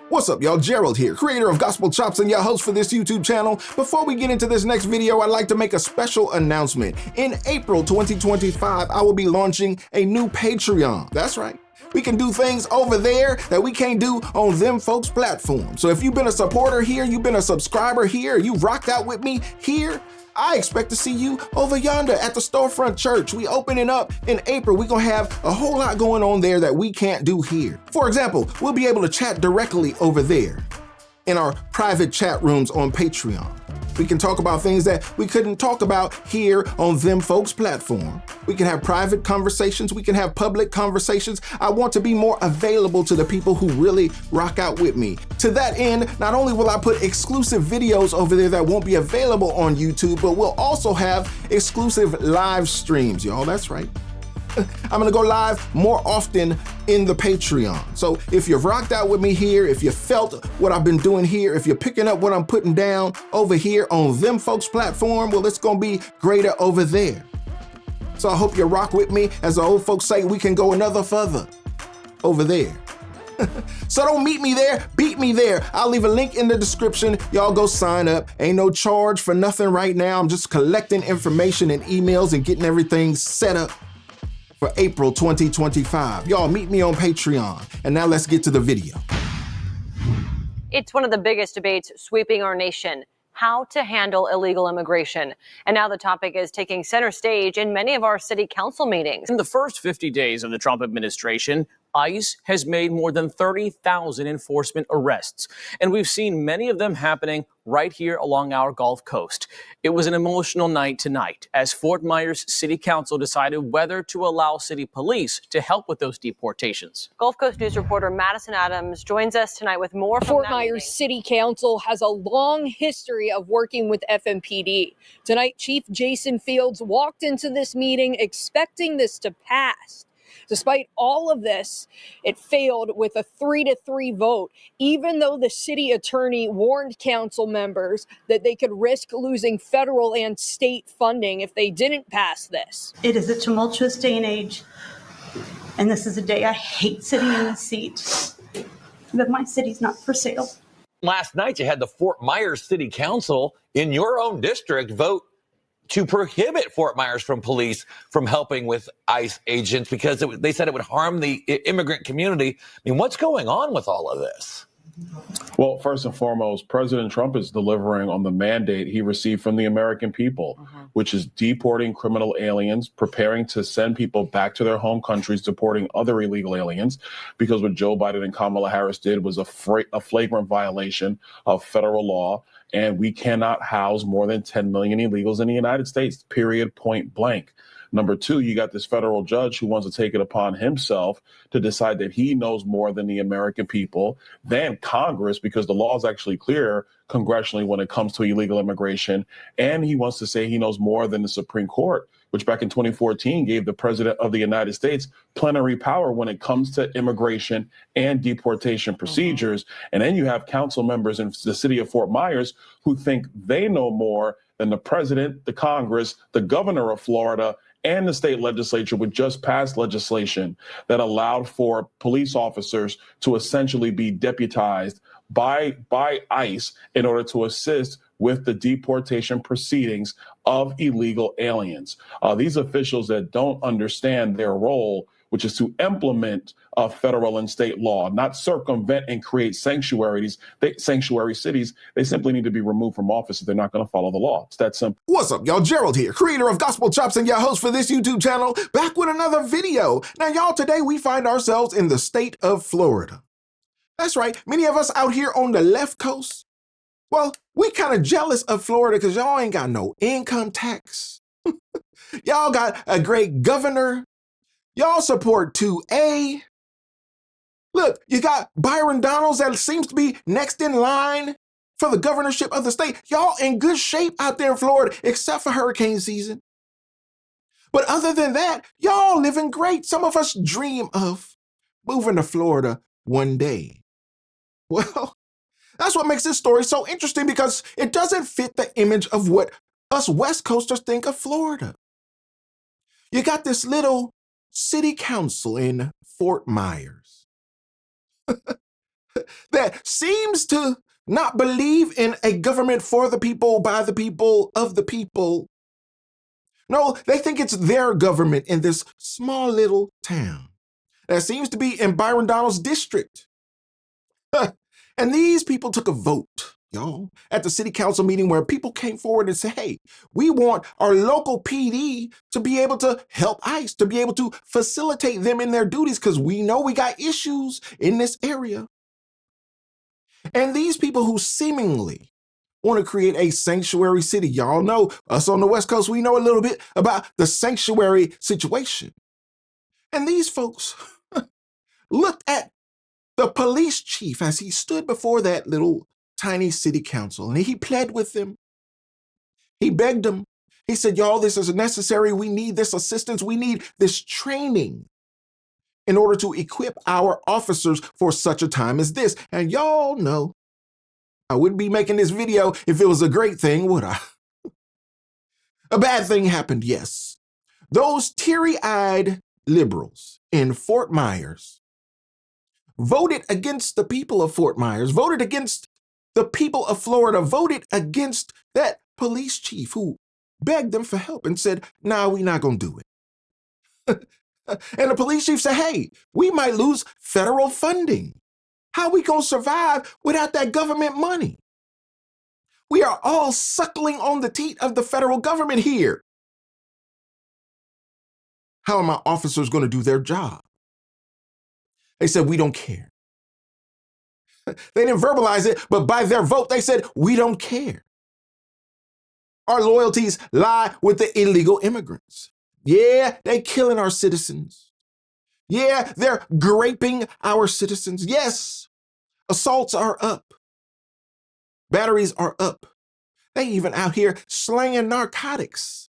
What's up, y'all? Gerald here, creator of Gospel Chops and your host for this YouTube channel. Before we get into this next video, I'd like to make a special announcement. In April 2025, I will be launching a new Patreon. That's right. We can do things over there that we can't do on them folks' platform. So if you've been a supporter here, you've been a subscriber here, you rocked out with me here, I expect to see you over yonder at the Storefront Church. We opening up in April. We're gonna have a whole lot going on there that we can't do here. For example, we'll be able to chat directly over there in our private chat rooms on Patreon. We can talk about things that we couldn't talk about here on them folks' platform. We can have private conversations. We can have public conversations. I want to be more available to the people who really rock out with me. To that end, not only will I put exclusive videos over there that won't be available on YouTube, but we'll also have exclusive live streams, y'all. That's right. I'm gonna go live more often in the Patreon. So if you've rocked out with me here, if you felt what I've been doing here, if you're picking up what I'm putting down over here on them folks' platform, well, it's gonna be greater over there. So I hope you rock with me. As the old folks say, we can go another further over there. So don't meet me there, beat me there. I'll leave a link in the description. Y'all go sign up. Ain't no charge for nothing right now. I'm just collecting information and emails and getting everything set up for April 2025. Y'all meet me on Patreon. And now let's get to the video. It's one of the biggest debates sweeping our nation: how to handle illegal immigration. And now the topic is taking center stage in many of our city council meetings. In the first 50 days of the Trump administration, ICE has made more than 30,000 enforcement arrests, and we've seen many of them happening right here along our Gulf Coast. It was an emotional night tonight as Fort Myers City Council decided whether to allow city police to help with those deportations. Gulf Coast News reporter Madison Adams joins us tonight with more from Fort that Myers meeting. City Council has a long history of working with FMPD. Tonight, Chief Jason Fields walked into this meeting expecting this to pass. Despite all of this, it failed with a 3-3 vote, even though the city attorney warned council members that they could risk losing federal and state funding if they didn't pass this. It is a tumultuous day and age, and this is a day I hate sitting in this seat, but my city's not for sale. Last night, you had the Fort Myers City Council in your own district vote to prohibit Fort Myers from police from helping with ICE agents because they said it would harm the immigrant community. I mean, what's going on with all of this? Well, first and foremost, President Trump is delivering on the mandate he received from the American people, which is deporting criminal aliens, preparing to send people back to their home countries, deporting other illegal aliens, because what Joe Biden and Kamala Harris did was a flagrant violation of federal law. And we cannot house more than 10 million illegals in the United States, period, point blank. Number two, you got this federal judge who wants to take it upon himself to decide that he knows more than the American people, than Congress, because the law is actually clear congressionally when it comes to illegal immigration. And he wants to say he knows more than the Supreme Court, which back in 2014 gave the president of the United States plenary power when it comes to immigration and deportation procedures. And then you have council members in the city of Fort Myers who think they know more than the president, the Congress, the governor of Florida, and the state legislature, which just passed legislation that allowed for police officers to essentially be deputized by ICE in order to assist with the deportation proceedings of illegal aliens. These officials that don't understand their role, which is to implement federal and state law, not circumvent and create sanctuary cities. They simply need to be removed from office if they're not going to follow the law. It's that simple. What's up, y'all? Gerald here, creator of Gospel Chops and your host for this YouTube channel, back with another video. Now, y'all, today we find ourselves in the state of Florida. That's right, many of us out here on the left coast, well, we kind of jealous of Florida because y'all ain't got no income tax. Y'all got a great governor. Y'all support 2A. Look, you got Byron Donalds that seems to be next in line for the governorship of the state. Y'all in good shape out there in Florida, except for hurricane season. But other than that, y'all living great. Some of us dream of moving to Florida one day. Well, that's what makes this story so interesting, because it doesn't fit the image of what us West Coasters think of Florida. You got this little city council in Fort Myers. that seems to not believe in a government for the people, by the people, of the people. No, they think it's their government in this small little town that seems to be in Byron Donald's district. And these people took a vote, y'all, at the city council meeting where people came forward and said, hey, we want our local PD to be able to help ICE, to be able to facilitate them in their duties, because we know we got issues in this area. And these people who seemingly want to create a sanctuary city, y'all know us on the West Coast, we know a little bit about the sanctuary situation. And these folks looked at the police chief as he stood before that little tiny city council, and he pled with them. He begged them. He said, y'all, this is necessary. We need this assistance. We need this training in order to equip our officers for such a time as this. And y'all know, I wouldn't be making this video if it was a great thing, would I? A bad thing happened, yes. Those teary-eyed liberals in Fort Myers voted against the people of Fort Myers, voted against the people of Florida, voted against that police chief who begged them for help and said, nah, we're not going to do it. And the police chief said, hey, we might lose federal funding. How we going to survive without that government money? We are all suckling on the teat of the federal government here. How are my officers going to do their job? They said, we don't care. They didn't verbalize it, but by their vote, they said, we don't care. Our loyalties lie with the illegal immigrants. Yeah, they're killing our citizens. Yeah, they're raping our citizens. Yes, assaults are up. Batteries are up. They even out here slanging narcotics.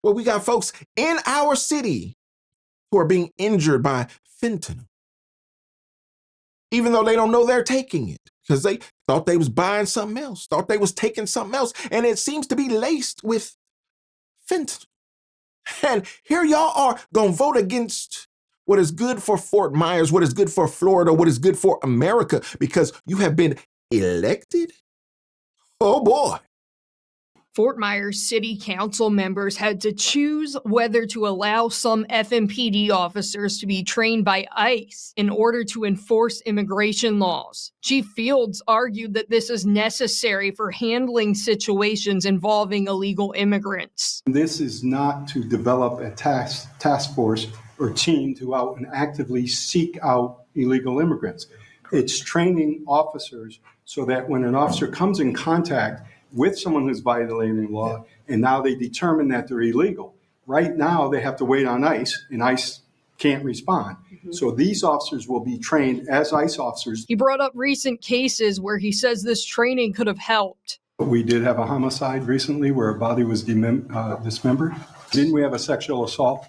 Well, we got folks in our city who are being injured by fentanyl, even though they don't know they're taking it, because they thought they was buying something else, thought they was taking something else, and it seems to be laced with fentanyl. And here y'all are gonna vote against what is good for Fort Myers, what is good for Florida, what is good for America, because you have been elected? Oh boy. Fort Myers City Council members had to choose whether to allow some FMPD officers to be trained by ICE in order to enforce immigration laws. Chief Fields argued that this is necessary for handling situations involving illegal immigrants. This is not to develop a task force or team to out and actively seek out illegal immigrants. It's training officers so that when an officer comes in contact with someone who's violating law, and now they determine that they're illegal. Right now, they have to wait on ICE, and ICE can't respond. So these officers will be trained as ICE officers. He brought up recent cases where he says this training could have helped. We did have a homicide recently where a body was dismembered. Didn't we have a sexual assault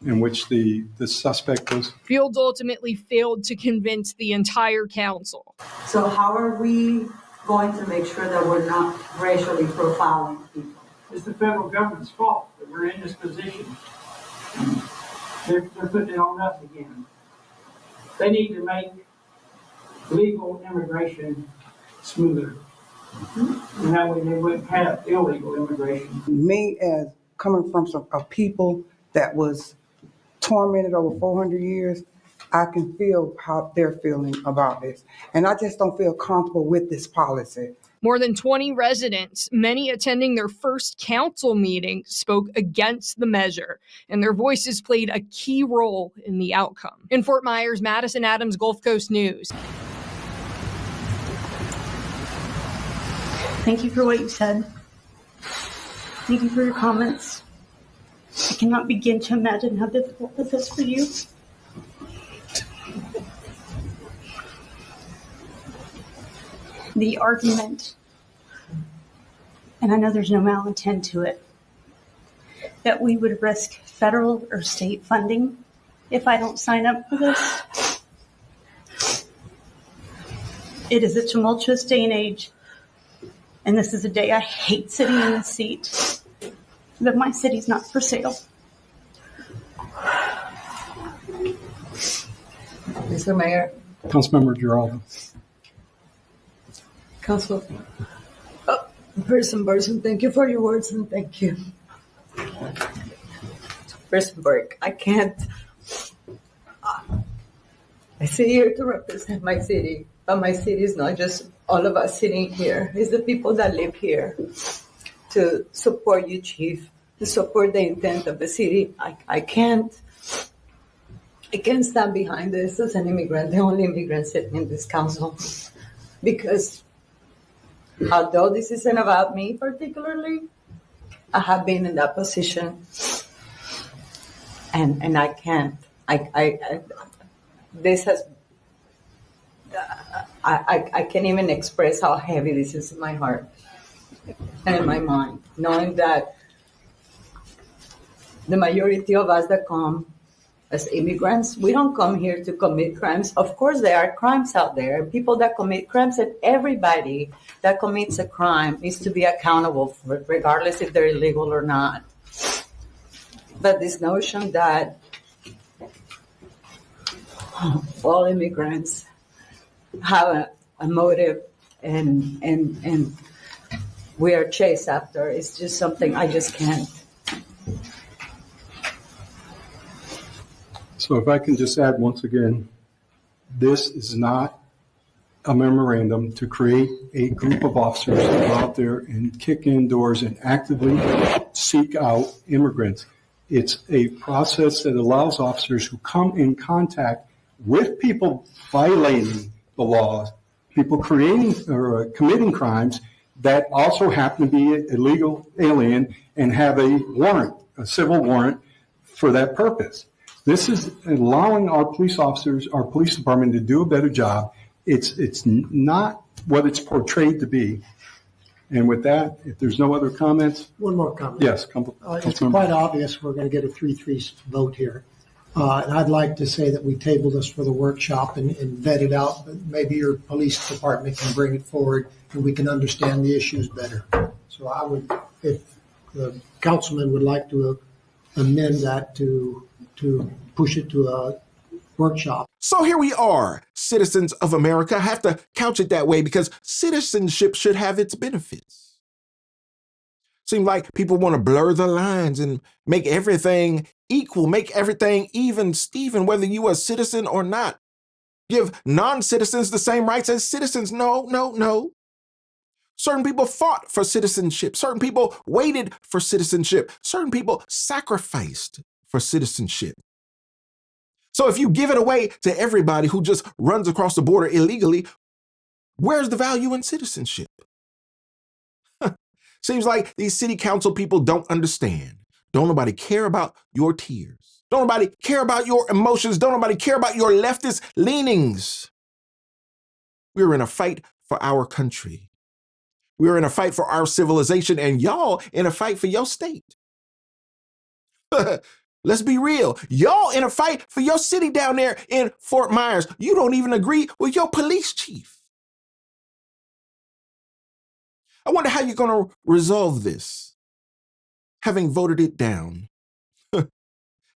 in which the suspect was? Fields ultimately failed to convince the entire council. So how are we going to make sure that we're not racially profiling people? It's the federal government's fault that we're in this position. They're putting it on us again. They need to make legal immigration smoother. And that way they wouldn't have illegal immigration. Me, as coming from a people that was tormented over 400 years, I can feel how they're feeling about this. And I just don't feel comfortable with this policy. More than 20 residents, many attending their first council meeting, spoke against the measure, and their voices played a key role in the outcome. In Fort Myers, Madison Adams, Gulf Coast News. Thank you for what you said. Thank you for your comments. I cannot begin to imagine how difficult this is for you. The argument, and I know there's no malintent to it, that we would risk federal or state funding if I don't sign up for this. It is a tumultuous day and age, and this is a day I hate sitting in the seat, but my city's not for sale. Mr. Mayor, Councilmember Giraldo. Person, thank you for your words and thank you. Burke, I can't. I sit here to represent my city, but my city is not just all of us sitting here. It's the people that live here. To support you, Chief, to support the intent of the city. I can't stand behind this as an immigrant, the only immigrant sitting in this council, because although this isn't about me particularly, I have been in that position, and I can't. This has. I can't even express how heavy this is in my heart and in my mind, knowing that the majority of us that come as immigrants, we don't come here to commit crimes. Of course, there are crimes out there, people that commit crimes, and everybody that commits a crime needs to be accountable for it, regardless if they're illegal or not. But this notion that all immigrants have a motive and we are chased after, it's just something I just can't. So if I can just add once again, this is not a memorandum to create a group of officers to go out there and kick in doors and actively seek out immigrants. It's a process that allows officers who come in contact with people violating the laws, people creating or committing crimes that also happen to be a illegal alien and have a warrant, a civil warrant for that purpose. This is allowing our police officers, our police department to do a better job. It's not what it's portrayed to be. And with that, if there's no other comments. One more comment. Yes. It's quite obvious we're going to get a 3-3 vote here. And I'd like to say that we table this for the workshop and vet it out, but maybe your police department can bring it forward and we can understand the issues better. So I would, if the councilman would like to amend that to push it to a workshop. So here we are, citizens of America. I have to couch it that way because citizenship should have its benefits. Seems like people want to blur the lines and make everything equal, make everything even, Steven, whether you are a citizen or not. Give non-citizens the same rights as citizens. No. Certain people fought for citizenship. Certain people waited for citizenship. Certain people sacrificed for citizenship. So if you give it away to everybody who just runs across the border illegally, where's the value in citizenship? Seems like these city council people don't understand. Don't nobody care about your tears. Don't nobody care about your emotions. Don't nobody care about your leftist leanings. We're in a fight for our country. We're in a fight for our civilization, and y'all in a fight for your state. Let's be real. Y'all in a fight for your city down there in Fort Myers. You don't even agree with your police chief. I wonder how you're going to resolve this. Having voted it down.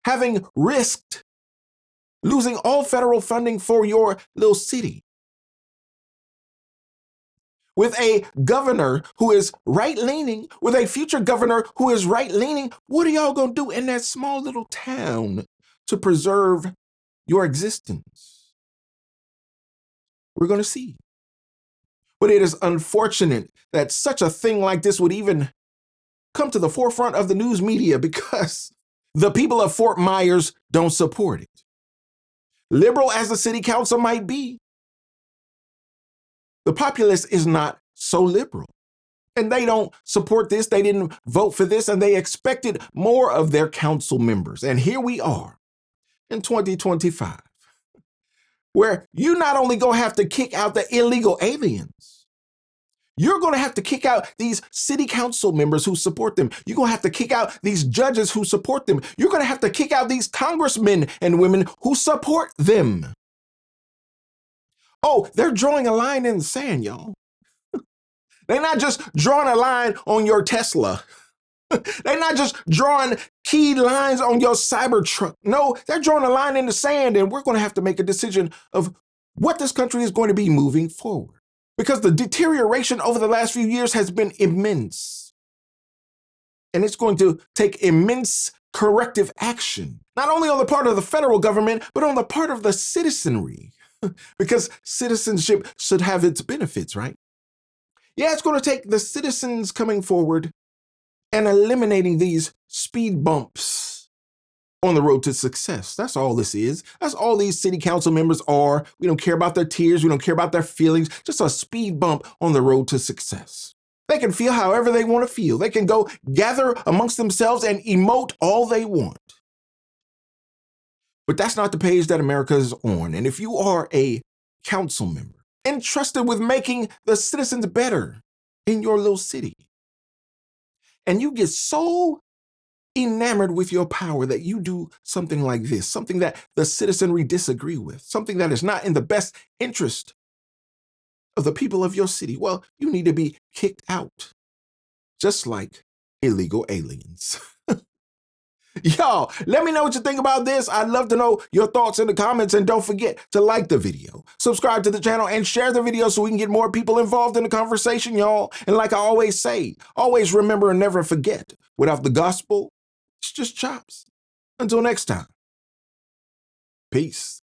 Having risked losing all federal funding for your little city. With a governor who is right-leaning, with a future governor who is right-leaning, what are y'all going to do in that small little town to preserve your existence? We're going to see. But it is unfortunate that such a thing like this would even come to the forefront of the news media because the people of Fort Myers don't support it. Liberal as the city council might be, the populace is not so liberal. And they don't support this. They didn't vote for this, and they expected more of their council members. And here we are in 2025, where you not only gonna have to kick out the illegal aliens, you're gonna have to kick out these city council members who support them. You're gonna have to kick out these judges who support them. You're gonna have to kick out these congressmen and women who support them. Oh, they're drawing a line in the sand, y'all. They're not just drawing a line on your Tesla. They're not just drawing key lines on your Cybertruck. No, they're drawing a line in the sand, and we're going to have to make a decision of what this country is going to be moving forward. Because the deterioration over the last few years has been immense. And it's going to take immense corrective action, not only on the part of the federal government, but on the part of the citizenry. Because citizenship should have its benefits, right? Yeah, it's going to take the citizens coming forward and eliminating these speed bumps on the road to success. That's all this is. That's all these city council members are. We don't care about their tears. We don't care about their feelings. Just a speed bump on the road to success. They can feel however they want to feel. They can go gather amongst themselves and emote all they want. But that's not the page that America is on. And if you are a council member entrusted with making the citizens better in your little city, and you get so enamored with your power that you do something like this, something that the citizenry disagree with, something that is not in the best interest of the people of your city, well, you need to be kicked out, just like illegal aliens. Y'all, let me know what you think about this. I'd love to know your thoughts in the comments, and don't forget to like the video, subscribe to the channel, and share the video so we can get more people involved in the conversation, y'all. And like I always say, always remember and never forget, without the gospel, it's just chops. Until next time, peace.